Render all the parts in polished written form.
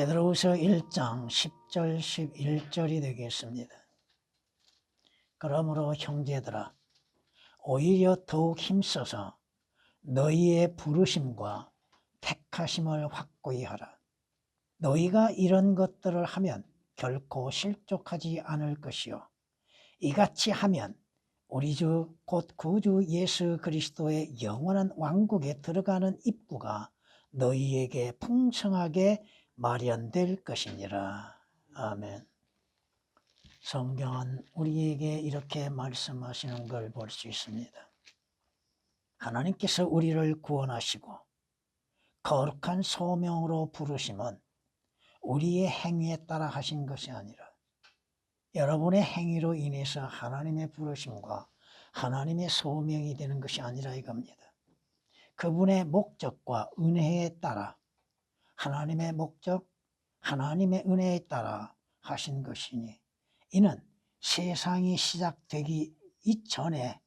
베드로후서 1장 10절 11절이 되겠습니다. 그러므로 형제들아 오히려 더욱 힘써서 너희의 부르심과 택하심을 확고히 하라. 너희가 이런 것들을 하면 결코 실족하지 않을 것이요 이같이 하면 우리 주 곧 구주 예수 그리스도의 영원한 왕국에 들어가는 입구가 너희에게 풍성하게 마련될 것이니라. 아멘. 성경은 우리에게 이렇게 말씀하시는 걸 볼 수 있습니다. 하나님께서 우리를 구원하시고 거룩한 소명으로 부르심은 우리의 행위에 따라 하신 것이 아니라 여러분의 행위로 인해서 하나님의 부르심과 하나님의 소명이 되는 것이 아니라 이겁니다. 그분의 목적과 은혜에 따라 하나님의 목적, 하나님의 은혜에 따라 하신 것이니 이는 세상이 시작되기 이전에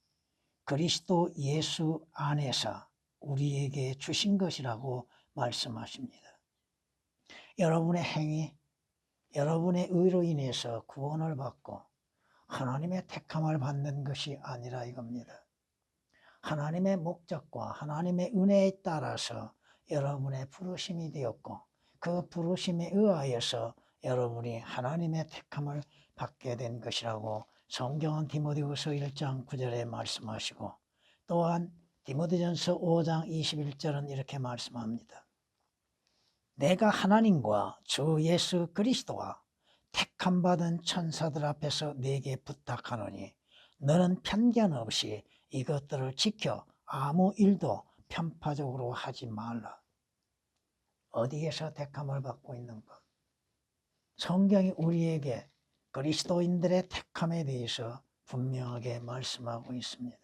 그리스도 예수 안에서 우리에게 주신 것이라고 말씀하십니다. 여러분의 행위, 여러분의 의로 인해서 구원을 받고 하나님의 택함을 받는 것이 아니라 이겁니다. 하나님의 목적과 하나님의 은혜에 따라서 여러분의 부르심이 되었고 그 부르심에 의하여서 여러분이 하나님의 택함을 받게 된 것이라고 성경은 디모데후서 1장 9절에 말씀하시고 또한 디모데전서 5장 21절은 이렇게 말씀합니다. 내가 하나님과 주 예수 그리스도와 택함받은 천사들 앞에서 네게 부탁하노니 너는 편견 없이 이것들을 지켜 아무 일도 편파적으로 하지 말라. 어디에서 택함을 받고 있는가? 성경이 우리에게 그리스도인들의 택함에 대해서 분명하게 말씀하고 있습니다.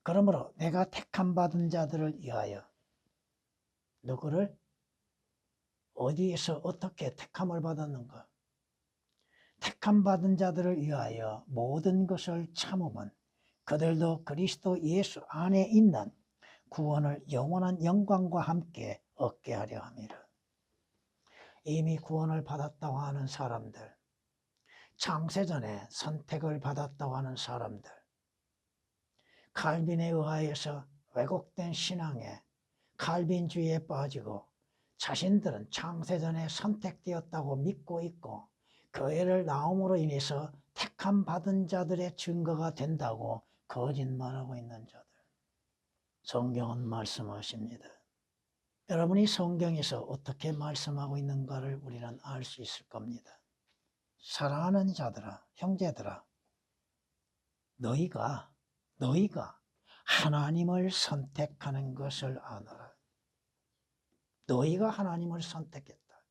그러므로 내가 택함 받은 자들을 위하여 누구를 어디에서 어떻게 택함을 받았는가? 택함 받은 자들을 위하여 모든 것을 참으면 그들도 그리스도 예수 안에 있는 구원을 영원한 영광과 함께 얻게 하려 함이라. 이미 구원을 받았다고 하는 사람들, 창세전에 선택을 받았다고 하는 사람들, 칼빈에 의하여서 왜곡된 신앙에 칼빈주의에 빠지고 자신들은 창세전에 선택되었다고 믿고 있고 그 애를 낳음으로 인해서 택함 받은 자들의 증거가 된다고 거짓말하고 있는 자들. 성경은 말씀하십니다. 여러분이 성경에서 어떻게 말씀하고 있는가를 우리는 알 수 있을 겁니다. 사랑하는 자들아, 형제들아, 너희가 하나님을 선택하는 것을 아노라. 너희가 하나님을 선택했다.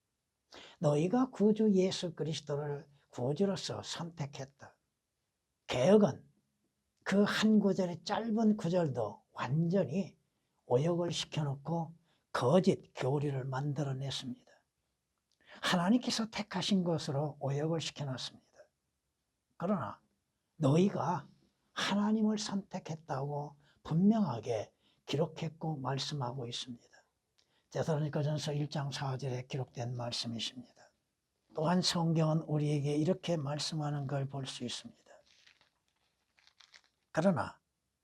너희가 구주 예수 그리스도를 구주로서 선택했다. 개혁은 그 한 구절의 짧은 구절도 완전히 오역을 시켜놓고 거짓 교리를 만들어냈습니다. 하나님께서 택하신 것으로 오역을 시켜놨습니다. 그러나 너희가 하나님을 선택했다고 분명하게 기록했고 말씀하고 있습니다. 데살로니가전서 1장 4절에 기록된 말씀이십니다. 또한 성경은 우리에게 이렇게 말씀하는 걸 볼 수 있습니다. 그러나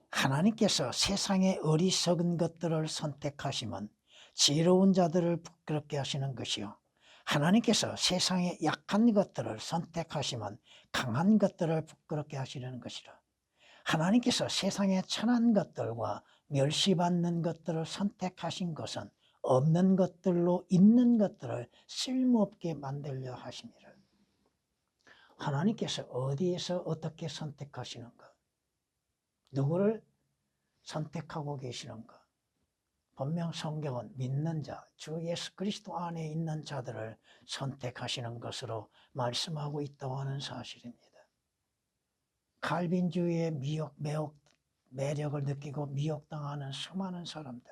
하나님께서 세상의 어리석은 것들을 선택하시면 지혜로운 자들을 부끄럽게 하시는 것이요 하나님께서 세상의 약한 것들을 선택하시면 강한 것들을 부끄럽게 하시려는 것이라. 하나님께서 세상의 천한 것들과 멸시받는 것들을 선택하신 것은 없는 것들로 있는 것들을 쓸모없게 만들려 하심이라. 하나님께서 어디에서 어떻게 선택하시는가? 누구를 선택하고 계시는가? 분명 성경은 믿는 자, 주 예수 그리스도 안에 있는 자들을 선택하시는 것으로 말씀하고 있다고 하는 사실입니다. 칼빈주의의 매력을 느끼고 미혹당하는 수많은 사람들,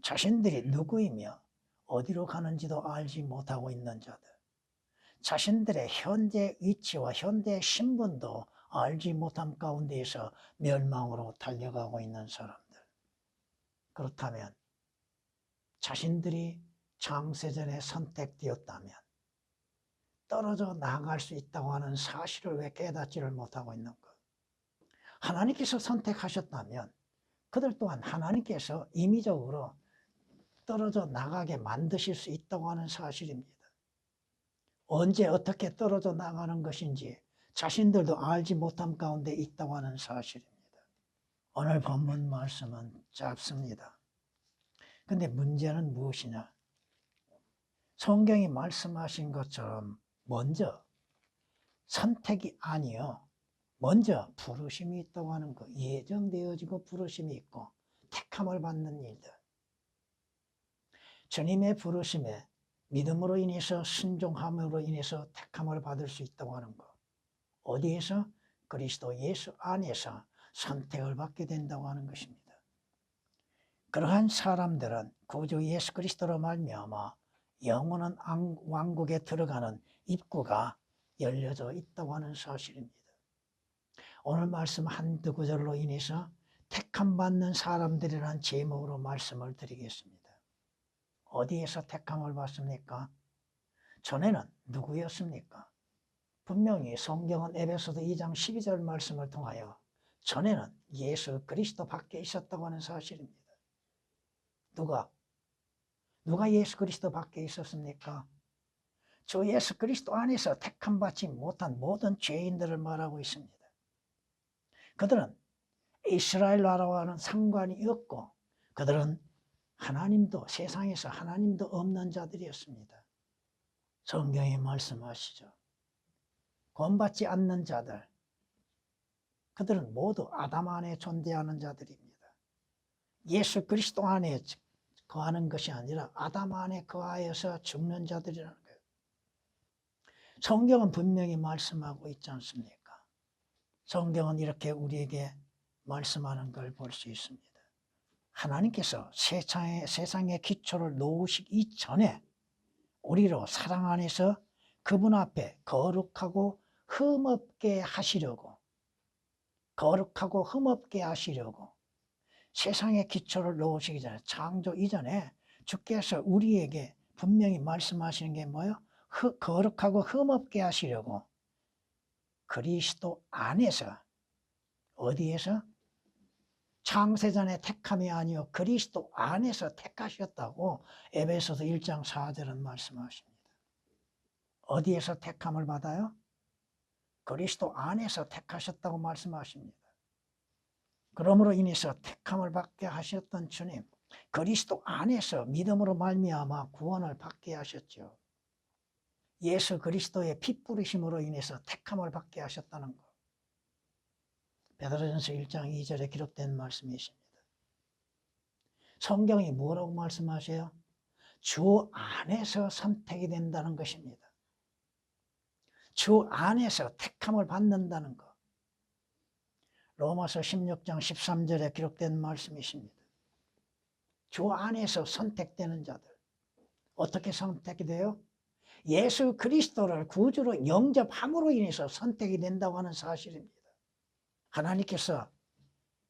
자신들이 누구이며 어디로 가는지도 알지 못하고 있는 자들, 자신들의 현재 위치와 현재 신분도 알지 못함 가운데에서 멸망으로 달려가고 있는 사람들. 그렇다면 자신들이 창세전에 선택되었다면 떨어져 나갈 수 있다고 하는 사실을 왜 깨닫지를 못하고 있는가? 하나님께서 선택하셨다면 그들 또한 하나님께서 임의적으로 떨어져 나가게 만드실 수 있다고 하는 사실입니다. 언제 어떻게 떨어져 나가는 것인지 자신들도 알지 못함 가운데 있다고 하는 사실입니다. 오늘 본문 말씀은 짧습니다. 근데 문제는 무엇이냐? 성경이 말씀하신 것처럼 먼저 선택이 아니요, 먼저 부르심이 있다고 하는 거, 예정되어지고 부르심이 있고 택함을 받는 일들. 주님의 부르심에 믿음으로 인해서 순종함으로 인해서 택함을 받을 수 있다고 하는 것. 어디에서? 그리스도 예수 안에서 선택을 받게 된다고 하는 것입니다. 그러한 사람들은 구주 예수 그리스도로 말미암아 영원한 왕국에 들어가는 입구가 열려져 있다고 하는 사실입니다. 오늘 말씀 한두 구절로 인해서 택함 받는 사람들이라는 제목으로 말씀을 드리겠습니다. 어디에서 택함을 받습니까? 전에는 누구였습니까? 분명히 성경은 에베소서 2장 12절 말씀을 통하여 전에는 예수 그리스도 밖에 있었다고 하는 사실입니다. 누가 예수 그리스도 밖에 있었습니까? 저 예수 그리스도 안에서 택함 받지 못한 모든 죄인들을 말하고 있습니다. 그들은 이스라엘 나라와는 상관이 없고 그들은 하나님도 세상에서 하나님도 없는 자들이었습니다. 성경이 말씀하시죠. 구원받지 않는 자들, 그들은 모두 아담 안에 존재하는 자들입니다. 예수 그리스도 안에 거하는 것이 아니라 아담 안에 거하여서 죽는 자들이라는 거예요. 성경은 분명히 말씀하고 있지 않습니까? 성경은 이렇게 우리에게 말씀하는 걸 볼 수 있습니다. 하나님께서 세상의 기초를 놓으시기 전에 우리로 사랑 안에서 그분 앞에 거룩하고 흠없게 하시려고 세상의 기초를 놓으시기 전에 창조 이전에 주께서 우리에게 분명히 말씀하시는 게 뭐예요? 거룩하고 흠없게 하시려고 그리스도 안에서, 어디에서? 창세전에 택함이 아니요 그리스도 안에서 택하셨다고 에베소서 1장 4절은 말씀하십니다. 어디에서 택함을 받아요? 그리스도 안에서 택하셨다고 말씀하십니다. 그러므로 인해서 택함을 받게 하셨던 주님, 그리스도 안에서 믿음으로 말미암아 구원을 받게 하셨죠. 예수 그리스도의 피 뿌리심으로 인해서 택함을 받게 하셨다는 것. 베드로전서 1장 2절에 기록된 말씀이십니다. 성경이 뭐라고 말씀하세요? 주 안에서 선택이 된다는 것입니다. 주 안에서 택함을 받는다는 것. 로마서 16장 13절에 기록된 말씀이십니다. 주 안에서 선택되는 자들. 어떻게 선택이 돼요? 예수 그리스도를 구주로 영접함으로 인해서 선택이 된다고 하는 사실입니다. 하나님께서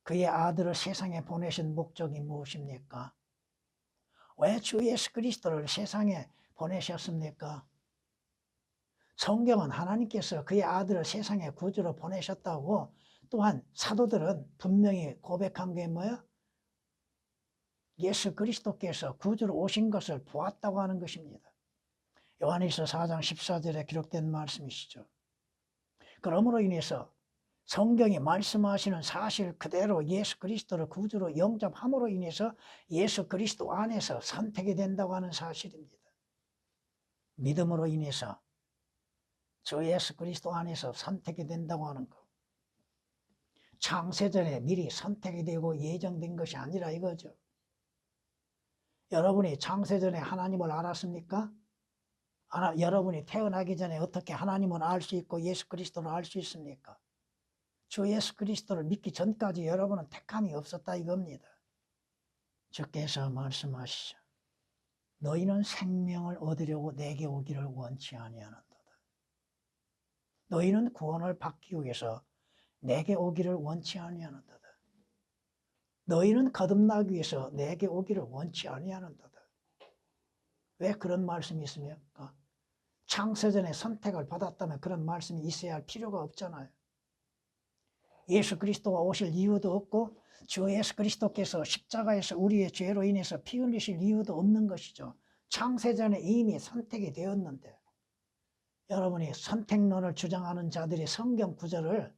그의 아들을 세상에 보내신 목적이 무엇입니까? 왜 주 예수 그리스도를 세상에 보내셨습니까? 성경은 하나님께서 그의 아들을 세상에 구주로 보내셨다고, 또한 사도들은 분명히 고백한 게 뭐예요? 예수 그리스도께서 구주로 오신 것을 보았다고 하는 것입니다. 요한일서 4장 14절에 기록된 말씀이시죠. 그러므로 인해서 성경이 말씀하시는 사실 그대로 예수 그리스도를 구주로 영접함으로 인해서 예수 그리스도 안에서 선택이 된다고 하는 사실입니다. 믿음으로 인해서 저 예수 그리스도 안에서 선택이 된다고 하는 것. 창세전에 미리 선택이 되고 예정된 것이 아니라 이거죠. 여러분이 창세전에 하나님을 알았습니까? 여러분이 태어나기 전에 어떻게 하나님을 알 수 있고 예수 그리스도를 알 수 있습니까? 주 예수 그리스도를 믿기 전까지 여러분은 택함이 없었다 이겁니다. 주께서 말씀하시죠. 너희는 생명을 얻으려고 내게 오기를 원치 아니하는도다. 너희는 구원을 받기 위해서 내게 오기를 원치 아니하는도다. 너희는 거듭나기 위해서 내게 오기를 원치 아니하는도다. 왜 그런 말씀이 있습니까? 창세전에 선택을 받았다면 그런 말씀이 있어야 할 필요가 없잖아요. 예수 그리스도가 오실 이유도 없고 주 예수 그리스도께서 십자가에서 우리의 죄로 인해서 피 흘리실 이유도 없는 것이죠. 창세전에 이미 선택이 되었는데 여러분이 선택론을 주장하는 자들의 성경 구절을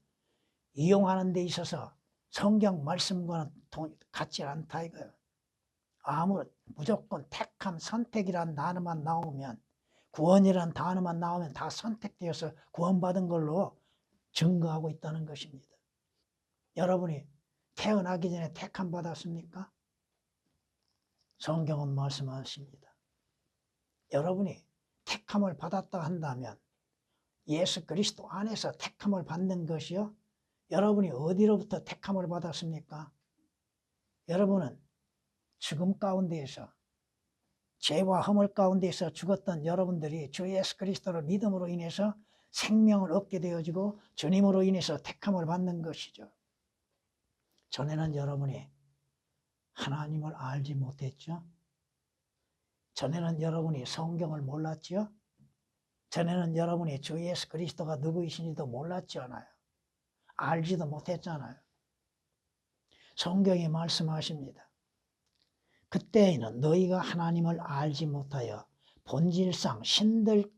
이용하는 데 있어서 성경 말씀과는 같지 않다 이거예요. 무조건 택함, 선택이란 단어만 나오면, 구원이란 단어만 나오면 다 선택되어서 구원받은 걸로 증거하고 있다는 것입니다. 여러분이 태어나기 전에 택함 받았습니까? 성경은 말씀하십니다. 여러분이 택함을 받았다 한다면 예수 그리스도 안에서 택함을 받는 것이요. 여러분이 어디로부터 택함을 받았습니까? 여러분은 죽음 가운데에서 죄와 허물 가운데에서 죽었던 여러분들이 주 예수 그리스도를 믿음으로 인해서 생명을 얻게 되어지고 주님으로 인해서 택함을 받는 것이죠. 전에는 여러분이 하나님을 알지 못했죠. 전에는 여러분이 성경을 몰랐죠. 전에는 여러분이 주 예수 그리스도가 누구이신지도 몰랐잖아요. 알지도 못했잖아요. 성경이 말씀하십니다. 그때에는 너희가 하나님을 알지 못하여 본질상 신들이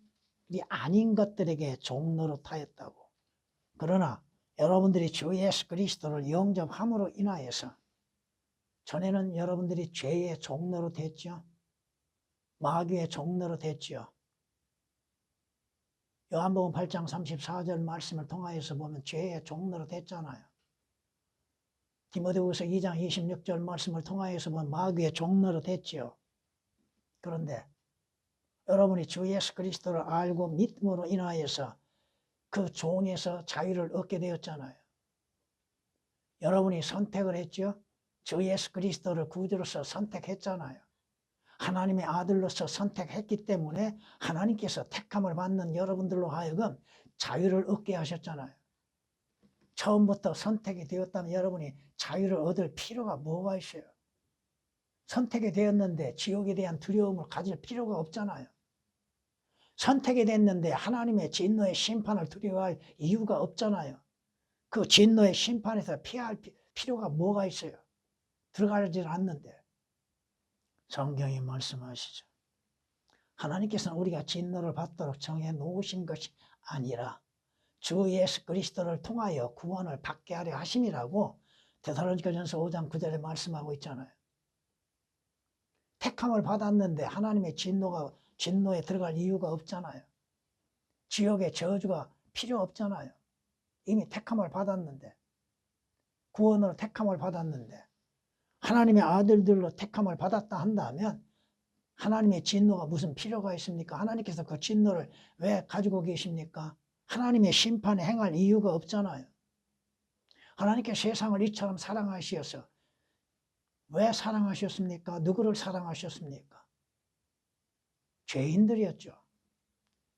아닌 것들에게 종노릇하였다고. 그러나 여러분들이 주 예수 그리스도를 영접함으로 인하여서 전에는 여러분들이 죄의 종노릇했죠. 마귀의 종노릇했죠. 요한복음 8장 34절 말씀을 통하여서 보면 죄의 종노릇했잖아요. 디모데후서 2장 26절 말씀을 통하여서 보면 마귀의 종노릇했죠. 그런데 여러분이 주 예수 그리스도를 알고 믿음으로 인하여서 그 종에서 자유를 얻게 되었잖아요. 여러분이 선택을 했죠. 주 예수 그리스도를 구주로서 선택했잖아요. 하나님의 아들로서 선택했기 때문에 하나님께서 택함을 받는 여러분들로 하여금 자유를 얻게 하셨잖아요. 처음부터 선택이 되었다면 여러분이 자유를 얻을 필요가 뭐가 있어요? 선택이 되었는데 지옥에 대한 두려움을 가질 필요가 없잖아요. 선택이 됐는데 하나님의 진노의 심판을 두려워할 이유가 없잖아요. 그 진노의 심판에서 피할 필요가 뭐가 있어요? 들어가질 않는데. 성경이 말씀하시죠. 하나님께서는 우리가 진노를 받도록 정해 놓으신 것이 아니라 주 예수 그리스도를 통하여 구원을 받게 하려 하심이라고 데살로니가전서 5장 9절에 말씀하고 있잖아요. 택함을 받았는데 하나님의 진노에 들어갈 이유가 없잖아요. 지옥의 저주가 필요 없잖아요. 이미 택함을 받았는데, 구원으로 택함을 받았는데, 하나님의 아들들로 택함을 받았다 한다면 하나님의 진노가 무슨 필요가 있습니까? 하나님께서 그 진노를 왜 가지고 계십니까? 하나님의 심판에 행할 이유가 없잖아요. 하나님께 세상을 이처럼 사랑하시어서 왜 사랑하셨습니까? 누구를 사랑하셨습니까? 죄인들이었죠.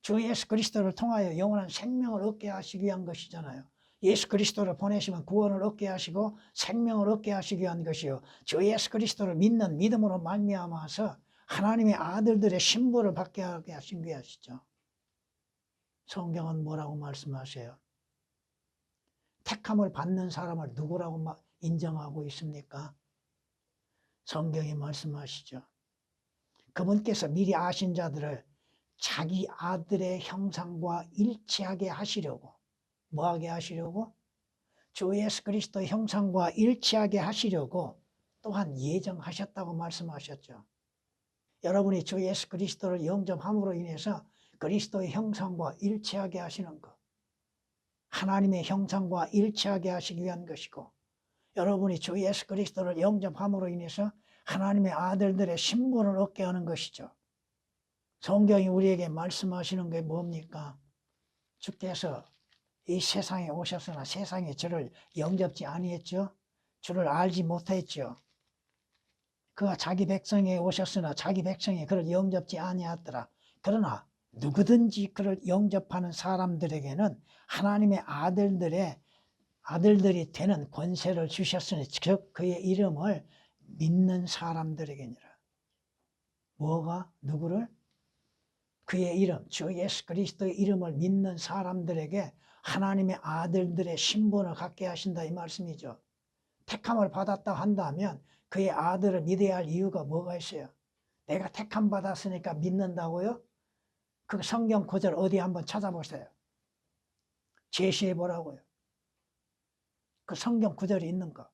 주 예수 그리스도를 통하여 영원한 생명을 얻게 하시기 위한 것이잖아요. 예수 그리스도를 보내시면 구원을 얻게 하시고 생명을 얻게 하시기 위한 것이요. 주 예수 그리스도를 믿는 믿음으로 말미암아서 하나님의 아들들의 신분을 받게 하게 하신 것이죠. 성경은 뭐라고 말씀하세요? 택함을 받는 사람을 누구라고 인정하고 있습니까? 성경이 말씀하시죠. 그분께서 미리 아신 자들을 자기 아들의 형상과 일치하게 하시려고, 뭐하게 하시려고? 주 예수 그리스도의 형상과 일치하게 하시려고 또한 예정하셨다고 말씀하셨죠. 여러분이 주 예수 그리스도를 영접함으로 인해서 그리스도의 형상과 일치하게 하시는 것, 하나님의 형상과 일치하게 하시기 위한 것이고, 여러분이 주 예수 그리스도를 영접함으로 인해서 하나님의 아들들의 신분을 얻게 하는 것이죠. 성경이 우리에게 말씀하시는 게 뭡니까? 주께서 이 세상에 오셨으나 세상에 저를 영접지 아니했죠. 주를 알지 못했죠. 그가 자기 백성에게 오셨으나 자기 백성이 그를 영접지 아니하더라. 그러나 누구든지 그를 영접하는 사람들에게는 하나님의 아들들이 되는 권세를 주셨으니 즉 그의 이름을 믿는 사람들에게니라. 뭐가? 누구를? 그의 이름, 주 예수 그리스도의 이름을 믿는 사람들에게 하나님의 아들들의 신분을 갖게 하신다 이 말씀이죠. 택함을 받았다 한다면 그의 아들을 믿어야 할 이유가 뭐가 있어요? 내가 택함 받았으니까 믿는다고요? 그 성경 구절 어디 한번 찾아보세요. 제시해 보라고요. 그 성경 구절이 있는가?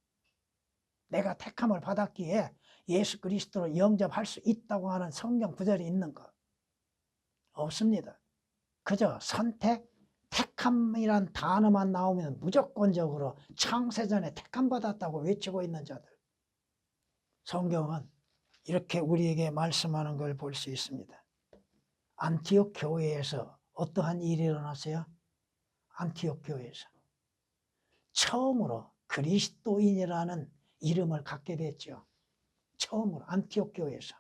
내가 택함을 받았기에 예수 그리스도를 영접할 수 있다고 하는 성경 구절이 있는가? 없습니다. 그저 선택, 택함이란 단어만 나오면 무조건적으로 창세전에 택함 받았다고 외치고 있는 자들. 성경은 이렇게 우리에게 말씀하는 걸 볼 수 있습니다. 안티옥 교회에서 어떠한 일이 일어났어요? 안티옥 교회에서 처음으로 그리스도인이라는 이름을 갖게 됐죠. 처음으로 안티옥 교회에서.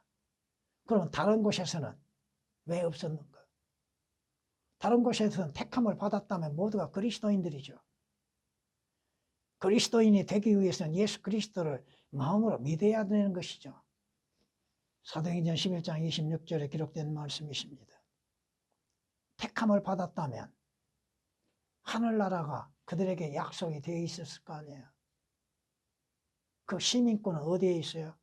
그럼 다른 곳에서는 왜 없었는가? 다른 곳에서는 택함을 받았다면 모두가 그리스도인들이죠. 그리스도인이 되기 위해서는 예수 그리스도를 마음으로 믿어야 되는 것이죠. 사도행전 11장 26절에 기록된 말씀이십니다. 택함을 받았다면 하늘나라가 그들에게 약속이 되어 있었을 거 아니에요. 그 시민권은 어디에 있어요?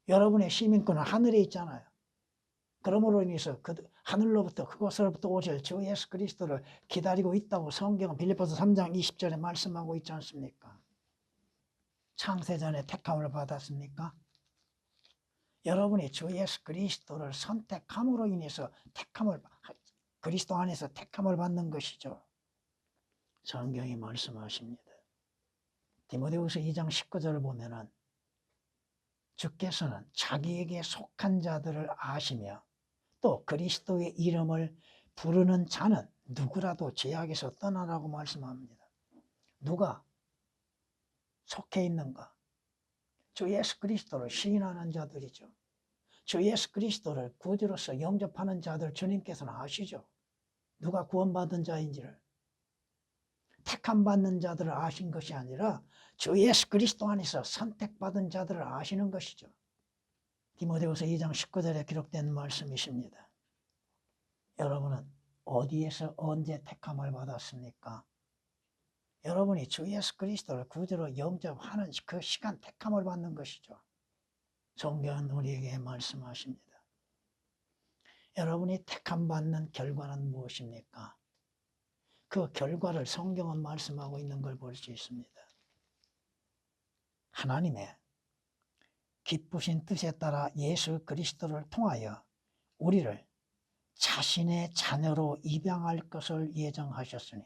여러분의 시민권은 하늘에 있잖아요. 그러므로 인해서 하늘로부터 그곳으로부터 오실 주 예수 그리스도를 기다리고 있다고 성경은 빌립보서 3장 20절에 말씀하고 있지 않습니까? 창세전에 택함을 받았습니까? 여러분이 주 예수 그리스도를 선택함으로 인해서 그리스도 안에서 택함을 받는 것이죠. 성경이 말씀하십니다. 디모데후서 2장 19절을 보면은 주께서는 자기에게 속한 자들을 아시며 또 그리스도의 이름을 부르는 자는 누구라도 죄악에서 떠나라고 말씀합니다. 누가 속해 있는가? 주 예수 그리스도를 시인하는 자들이죠. 주 예수 그리스도를 구주로서 영접하는 자들 주님께서는 아시죠. 누가 구원받은 자인지를. 택함 받는 자들을 아신 것이 아니라 주 예수 그리스도 안에서 선택받은 자들을 아시는 것이죠. 디모데후서 2장 19절에 기록된 말씀이십니다. 여러분은 어디에서 언제 택함을 받았습니까? 여러분이 주 예수 그리스도를 구주로 영접하는 그 시간 택함을 받는 것이죠. 성경은 우리에게 말씀하십니다. 여러분이 택함 받는 결과는 무엇입니까? 그 결과를 성경은 말씀하고 있는 걸 볼 수 있습니다. 하나님의 기쁘신 뜻에 따라 예수 그리스도를 통하여 우리를 자신의 자녀로 입양할 것을 예정하셨으니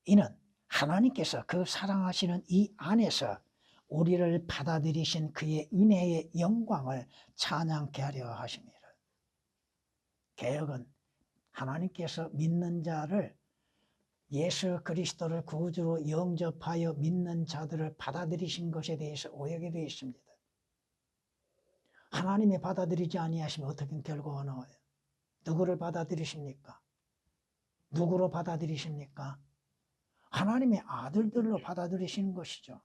이는 하나님께서 그 사랑하시는 이 안에서 우리를 받아들이신 그의 은혜의 영광을 찬양케 하려 하심이라. 개역은 하나님께서 믿는 자를 예수 그리스도를 구주로 영접하여 믿는 자들을 받아들이신 것에 대해서 오역이 되어 있습니다. 하나님이 받아들이지 아니하시면 어떻게 결과가 나와요? 누구를 받아들이십니까? 누구로 받아들이십니까? 하나님의 아들들로 받아들이시는 것이죠.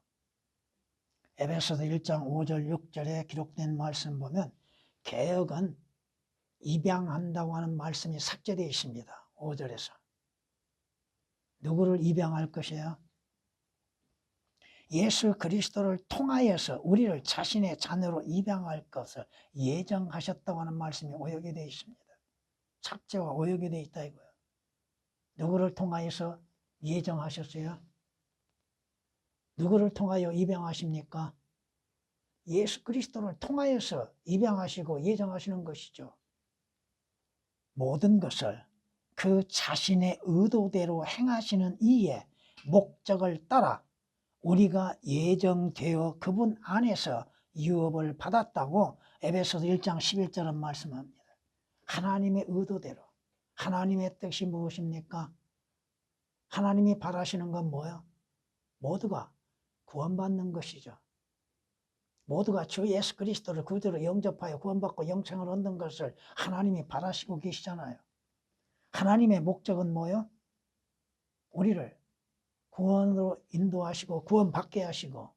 에베소서 1장 5절 6절에 기록된 말씀 보면 개역은 입양한다고 하는 말씀이 삭제되어 있습니다. 5절에서. 누구를 입양할 것이에요? 예수 그리스도를 통하여서 우리를 자신의 자녀로 입양할 것을 예정하셨다고 하는 말씀이 오역이 되어 있습니다. 삭제와 오역이 되어 있다 이거예요. 누구를 통하여서 예정하셨어요? 누구를 통하여 입양하십니까? 예수 그리스도를 통하여서 입양하시고 예정하시는 것이죠. 모든 것을 그 자신의 의도대로 행하시는 이의 목적을 따라 우리가 예정되어 그분 안에서 유업을 받았다고 에베소서 1장 11절은 말씀합니다. 하나님의 의도대로. 하나님의 뜻이 무엇입니까? 하나님이 바라시는 건 뭐예요? 모두가 구원받는 것이죠. 모두가 주 예수 그리스도를 구주로 영접하여 구원받고 영생을 얻는 것을 하나님이 바라시고 계시잖아요. 하나님의 목적은 뭐예요? 우리를 구원으로 인도하시고 구원받게 하시고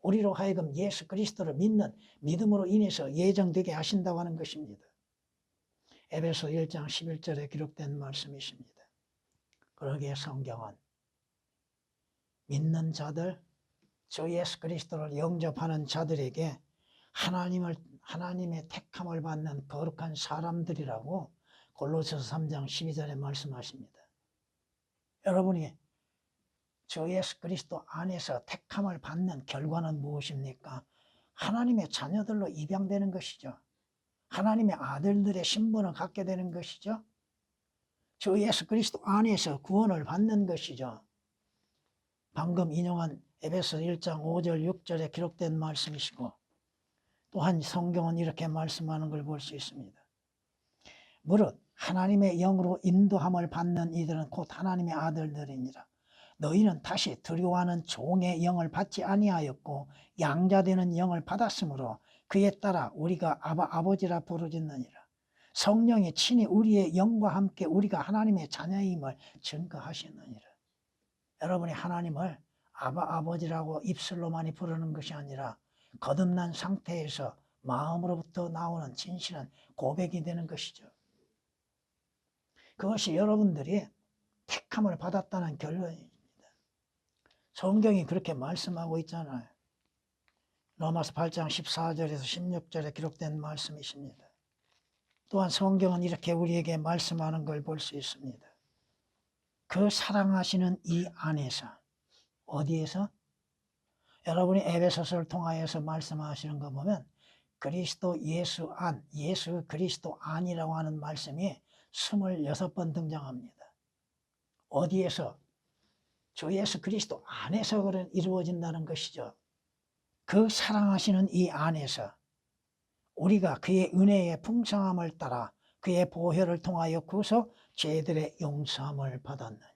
우리로 하여금 예수 그리스도를 믿는 믿음으로 인해서 예정되게 하신다고 하는 것입니다. 에베소 1장 11절에 기록된 말씀이십니다. 그러기에 성경은 믿는 자들, 주 예수 그리스도를 영접하는 자들에게 하나님의 택함을 받는 거룩한 사람들이라고 골로새서 3장 12절에 말씀하십니다. 여러분이 주 예수 그리스도 안에서 택함을 받는 결과는 무엇입니까? 하나님의 자녀들로 입양되는 것이죠. 하나님의 아들들의 신분을 갖게 되는 것이죠. 주 예수 그리스도 안에서 구원을 받는 것이죠. 방금 인용한 에베소 1장 5절 6절에 기록된 말씀이시고, 또한 성경은 이렇게 말씀하는 걸 볼 수 있습니다. 무릇 하나님의 영으로 인도함을 받는 이들은 곧 하나님의 아들들이니라. 너희는 다시 두려워하는 종의 영을 받지 아니하였고 양자되는 영을 받았으므로 그에 따라 우리가 아버지라 부르짖느니라. 성령이 친히 우리의 영과 함께 우리가 하나님의 자녀임을 증거하시느니라. 여러분이 하나님을 아버지라고 입술로만이 부르는 것이 아니라 거듭난 상태에서 마음으로부터 나오는 진실한 고백이 되는 것이죠. 그것이 여러분들이 택함을 받았다는 결론입니다. 성경이 그렇게 말씀하고 있잖아요. 로마서 8장 14절에서 16절에 기록된 말씀이십니다. 또한 성경은 이렇게 우리에게 말씀하는 걸 볼 수 있습니다. 그 사랑하시는 이 안에서, 어디에서? 여러분이 에베소서를 통하여서 말씀하시는 거 보면 그리스도 예수 안, 예수 그리스도 안이라고 하는 말씀이 26번 등장합니다. 어디에서? 주 예수 그리스도 안에서 그런 이루어진다는 것이죠. 그 사랑하시는 이 안에서 우리가 그의 은혜의 풍성함을 따라 그의 보혈을 통하여 구속 죄들의 용서함을 받았느니라.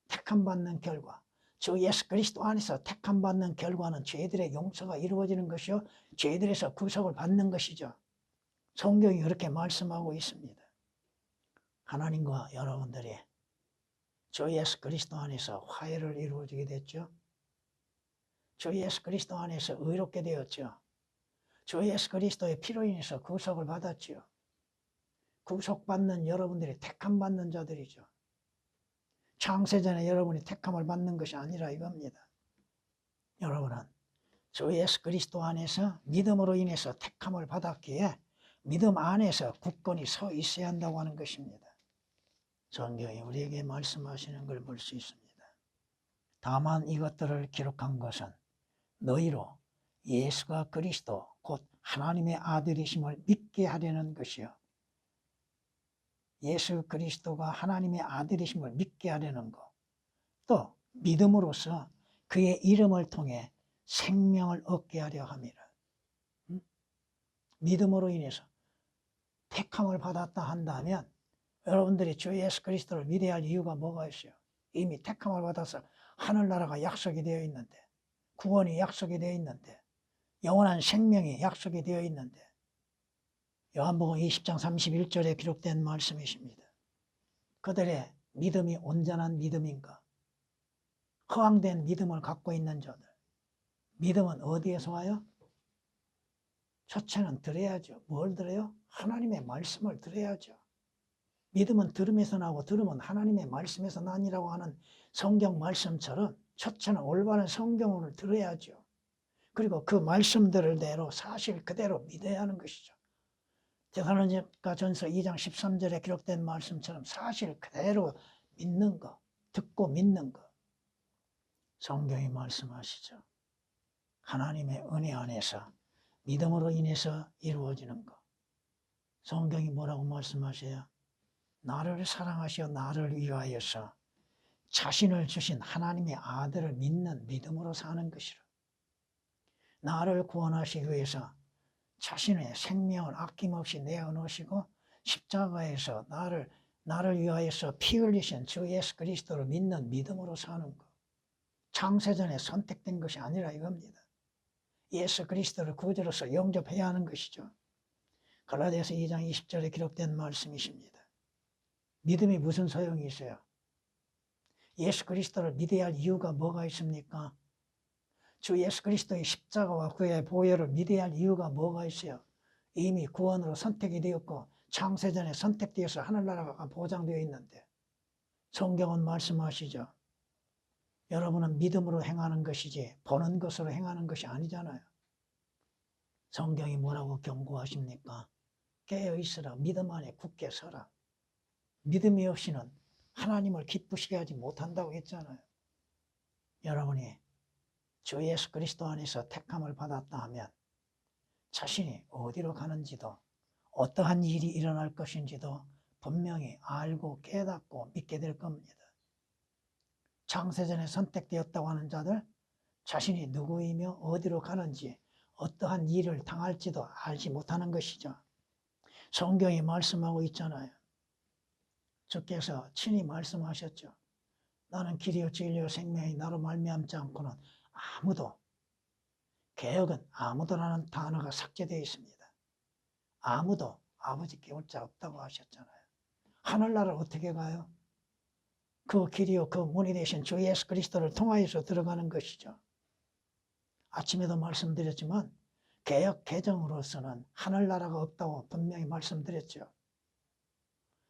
택함받는 결과, 주 예수 그리스도 안에서 택함받는 결과는 죄들의 용서가 이루어지는 것이요 죄들에서 구속을 받는 것이죠. 성경이 그렇게 말씀하고 있습니다. 하나님과 여러분들이 주 예수 그리스도 안에서 화해를 이루어지게 됐죠. 주 예수 그리스도 안에서 의롭게 되었죠. 주 예수 그리스도의 피로 인해서 구속을 받았죠. 구속받는 여러분들이 택함받는 자들이죠. 창세전에 여러분이 택함을 받는 것이 아니라 이겁니다. 여러분은 주 예수 그리스도 안에서 믿음으로 인해서 택함을 받았기에 믿음 안에서 굳건히 서 있어야 한다고 하는 것입니다. 성경이 우리에게 말씀하시는 걸 볼 수 있습니다. 다만 이것들을 기록한 것은 너희로 예수가 그리스도 곧 하나님의 아들이심을 믿게 하려는 것이요. 예수 그리스도가 하나님의 아들이심을 믿게 하려는 것. 또 믿음으로써 그의 이름을 통해 생명을 얻게 하려 함이라. 믿음으로 인해서 택함을 받았다 한다면 여러분들이 주 예수 그리스도를 믿어야 할 이유가 뭐가 있어요? 이미 택함을 받아서 하늘나라가 약속이 되어 있는데, 구원이 약속이 되어 있는데, 영원한 생명이 약속이 되어 있는데, 요한복음 20장 31절에 기록된 말씀이십니다. 그들의 믿음이 온전한 믿음인가? 허황된 믿음을 갖고 있는 자들. 믿음은 어디에서 와요? 첫째는 들어야죠. 뭘 들어요? 하나님의 말씀을 들어야죠. 믿음은 들음에서 나고 들음은 하나님의 말씀에서 나니라고 하는 성경 말씀처럼 첫째는 올바른 성경을 들어야죠. 그리고 그 말씀들을 대로 사실 그대로 믿어야 하는 것이죠. 데살로니가전서 2장 13절에 기록된 말씀처럼 사실 그대로 믿는 것, 듣고 믿는 것. 성경이 말씀하시죠. 하나님의 은혜 안에서 믿음으로 인해서 이루어지는 것. 성경이 뭐라고 말씀하세요? 나를 사랑하시어 나를 위하여서 자신을 주신 하나님의 아들을 믿는 믿음으로 사는 것이라. 나를 구원하시기 위해서 자신의 생명을 아낌없이 내어놓으시고 십자가에서 나를 위하여서 피 흘리신 주 예수 그리스도를 믿는 믿음으로 사는 것. 창세전에 선택된 것이 아니라 이겁니다. 예수 그리스도를 구주로서 영접해야 하는 것이죠. 갈라디아서 2장 20절에 기록된 말씀이십니다. 믿음이 무슨 소용이 있어요? 예수 그리스도를 믿어야 할 이유가 뭐가 있습니까? 주 예수 그리스도의 십자가와 그의 보혈을 믿어야 할 이유가 뭐가 있어요? 이미 구원으로 선택이 되었고 창세전에 선택되어서 하늘나라가 보장되어 있는데 성경은 말씀하시죠. 여러분은 믿음으로 행하는 것이지 보는 것으로 행하는 것이 아니잖아요. 성경이 뭐라고 경고하십니까? 깨어있으라. 믿음 안에 굳게 서라. 믿음이 없이는 하나님을 기쁘시게 하지 못한다고 했잖아요. 여러분이 주 예수 그리스도 안에서 택함을 받았다 하면 자신이 어디로 가는지도 어떠한 일이 일어날 것인지도 분명히 알고 깨닫고 믿게 될 겁니다. 창세전에 선택되었다고 하는 자들 자신이 누구이며 어디로 가는지 어떠한 일을 당할지도 알지 못하는 것이죠. 성경이 말씀하고 있잖아요. 주께서 친히 말씀하셨죠. 나는 길이요 진리요 생명이 나로 말미암지 않고는 아무도, 개혁은 아무도라는 단어가 삭제되어 있습니다. 아무도 아버지께 올 자 없다고 하셨잖아요. 하늘나라를 어떻게 가요? 그 길이요 그 문이 되신 주 예수 그리스도를 통하여서 들어가는 것이죠. 아침에도 말씀드렸지만 개혁 개정으로서는 하늘나라가 없다고 분명히 말씀드렸죠.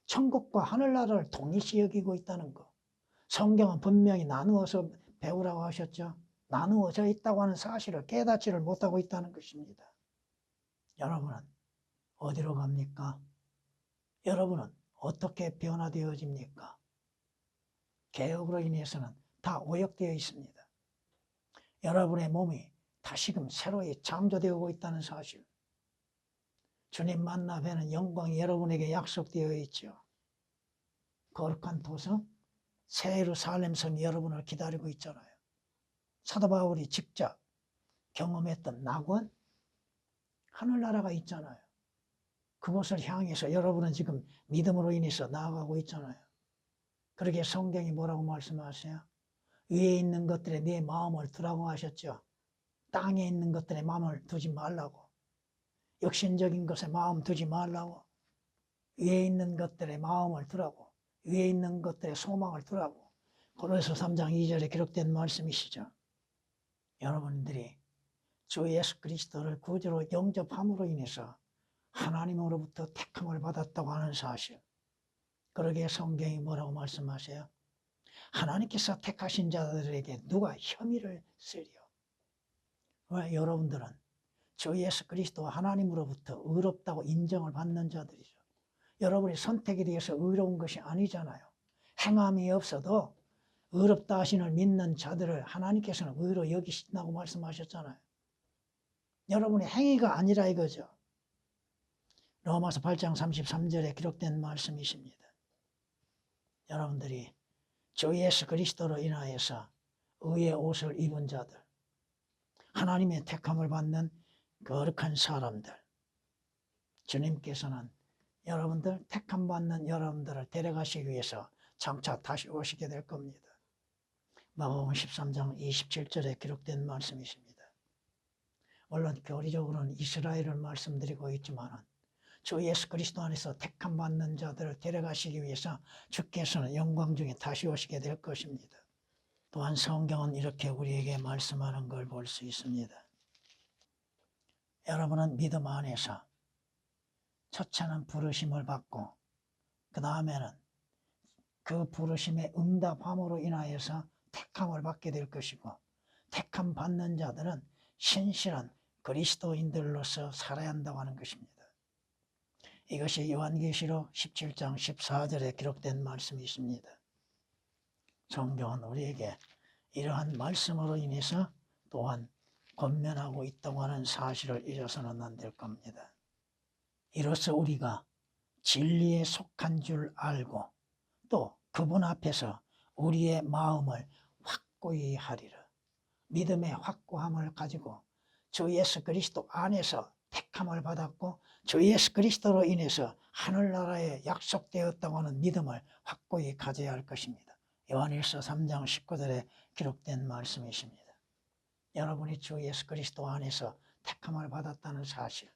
천국과 하늘나라를 동일시 여기고 있다는 것. 성경은 분명히 나누어서 배우라고 하셨죠. 나누어져 있다고 하는 사실을 깨닫지를 못하고 있다는 것입니다. 여러분은 어디로 갑니까? 여러분은 어떻게 변화되어집니까? 개혁으로 인해서는 다 오역되어 있습니다. 여러분의 몸이 다시금 새로이 창조되고 있다는 사실. 주님 만나 뵈는 영광이 여러분에게 약속되어 있죠. 거룩한 도성, 새 예루살렘 성이 여러분을 기다리고 있잖아요. 사도 바울이 직접 경험했던 낙원, 하늘나라가 있잖아요. 그곳을 향해서 여러분은 지금 믿음으로 인해서 나아가고 있잖아요. 그러게 성경이 뭐라고 말씀하세요? 위에 있는 것들에 네 마음을 두라고 하셨죠. 땅에 있는 것들에 마음을 두지 말라고. 육신적인 것에 마음 두지 말라고. 위에 있는 것들에 마음을 두라고. 위에 있는 것들에 소망을 두라고. 고린도서 3장 2절에 기록된 말씀이시죠. 여러분들이 주 예수 그리스도를 구주로 영접함으로 인해서 하나님으로부터 택함을 받았다고 하는 사실. 그러기에 성경이 뭐라고 말씀하세요? 하나님께서 택하신 자들에게 누가 혐의를 쓰리요? 왜? 여러분들은 주 예수 그리스도 하나님으로부터 의롭다고 인정을 받는 자들이죠. 여러분이 선택에 대해서 의로운 것이 아니잖아요. 행함이 없어도 의롭다 하심을 믿는 자들을 하나님께서는 의로 여기신다고 말씀하셨잖아요. 여러분의 행위가 아니라 이거죠. 로마서 8장 33절에 기록된 말씀이십니다. 여러분들이 주 예수 그리스도로 인하여서 의의 옷을 입은 자들, 하나님의 택함을 받는 거룩한 사람들, 주님께서는 여러분들 택함 받는 여러분들을 데려가시기 위해서 장차 다시 오시게 될 겁니다. 마가복음 13장 27절에 기록된 말씀이십니다. 물론 교리적으로는 이스라엘을 말씀드리고 있지만 주 예수 그리스도 안에서 택함 받는 자들을 데려가시기 위해서 주께서는 영광 중에 다시 오시게 될 것입니다. 또한 성경은 이렇게 우리에게 말씀하는 걸 볼 수 있습니다. 여러분은 믿음 안에서 첫째는 부르심을 받고 그 다음에는 그 부르심에 응답함으로 인하여서 택함을 받게 될 것이고, 택함 받는 자들은 신실한 그리스도인들로서 살아야 한다고 하는 것입니다. 이것이 요한계시록 17장 14절에 기록된 말씀이 있습니다. 성경은 우리에게 이러한 말씀으로 인해서 또한 권면하고 있다고 하는 사실을 잊어서는 안 될 겁니다. 이로써 우리가 진리에 속한 줄 알고 또 그분 앞에서 우리의 마음을 확고히 하리라. 믿음의 확고함을 가지고 주 예수 그리스도 안에서 택함을 받았고 주 예수 그리스도로 인해서 하늘나라에 약속되었다고 하는 믿음을 확고히 가져야 할 것입니다. 요한일서 3장 19절에 기록된 말씀이십니다. 여러분이 주 예수 그리스도 안에서 택함을 받았다는 사실,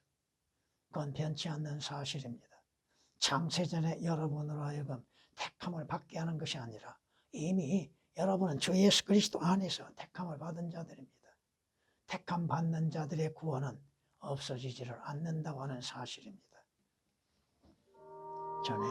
그건 변치 않는 사실입니다. 창세전에 여러분으로 하여금 택함을 받게 하는 것이 아니라 이미 여러분은 주 예수 그리스도 안에서 택함을 받은 자들입니다. 택함 받는 자들의 구원은 없어지지를 않는다고 하는 사실입니다. 전해.